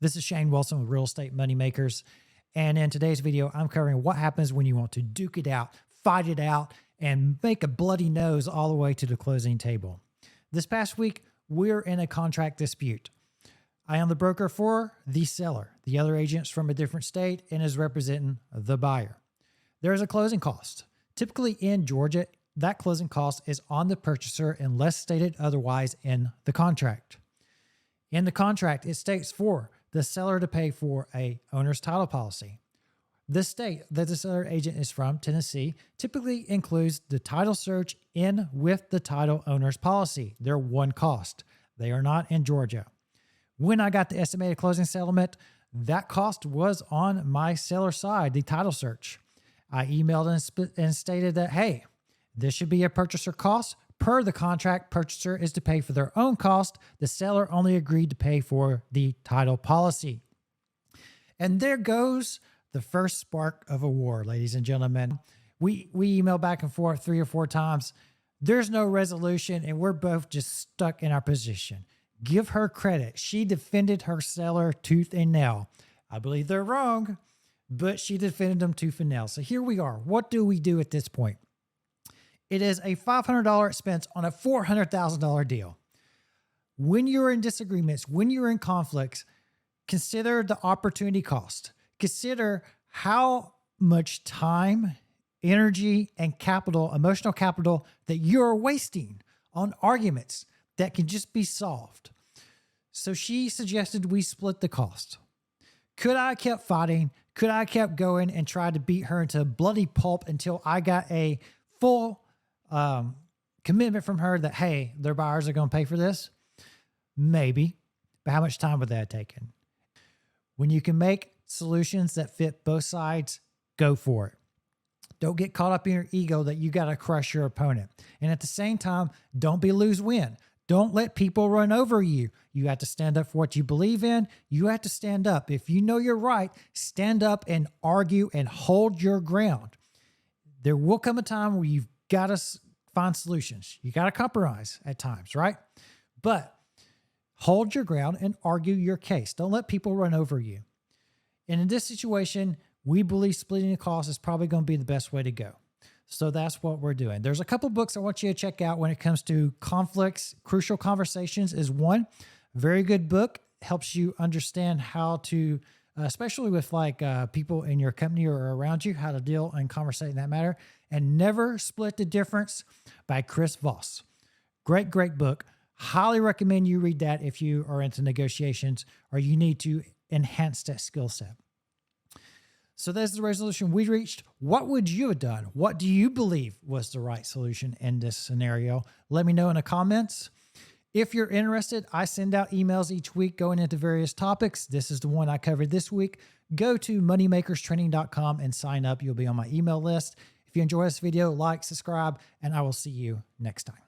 This is Shane Wilson with Real Estate Moneymakers. And in today's video, I'm covering what happens when you want to duke it out, fight it out, and make a bloody nose all the way to the closing table. This past week, we're in a contract dispute. I am the broker for the seller. The other agent's from a different state and is representing the buyer. There is a closing cost. Typically in Georgia, that closing cost is on the purchaser unless stated otherwise in the contract. In the contract, it states for the seller to pay for a owner's title policy. The state that the seller agent is from, Tennessee, typically includes the title search in with the title owner's policy. They're one cost. They are not in Georgia. When I got the estimated closing settlement, that cost was on my seller side, the title search. I emailed and stated that, hey, this should be a purchaser cost. Per the contract, purchaser is to pay for their own cost. The seller only agreed to pay for the title policy. And there goes the first spark of a war, ladies and gentlemen. We email back and forth 3 or 4 times. There's no resolution, and we're both just stuck in our position. Give her credit. She defended her seller tooth and nail. I believe they're wrong, but she defended them tooth and nail. So here we are. What do we do at this point? It is a $500 expense on a $400,000 deal. When you're in disagreements, when you're in conflicts, consider the opportunity cost. Consider how much time, energy, and capital, emotional capital that you're wasting on arguments that can just be solved. So she suggested we split the cost. Could I have kept fighting? Could I have kept going and tried to beat her into bloody pulp until I got a full commitment from her that, hey, their buyers are going to pay for this? Maybe. But how much time would that have taken? When you can make solutions that fit both sides, go for it. Don't get caught up in your ego that you got to crush your opponent. And at the same time, don't be lose-win. Don't let people run over you. You have to stand up for what you believe in. You have to stand up. If you know you're right, stand up and argue and hold your ground. There will come a time where you've got to find solutions. You got to compromise at times, right? But hold your ground and argue your case. Don't let people run over you. And in this situation, we believe splitting the cost is probably going to be the best way to go. So that's what we're doing. There's a couple books I want you to check out when it comes to conflicts. Crucial Conversations is one. Very good book. Helps you understand how to, especially with people in your company or around you, how to deal and conversate in that matter. And Never Split the Difference by Chris Voss. Great, great book. Highly recommend you read that if you are into negotiations or you need to enhance that skill set. So there's the resolution we reached. What would you have done? What do you believe was the right solution in this scenario? Let me know in the comments. If you're interested, I send out emails each week going into various topics. This is the one I covered this week. Go to moneymakerstraining.com and sign up. You'll be on my email list. If you enjoy this video, like, subscribe, and I will see you next time.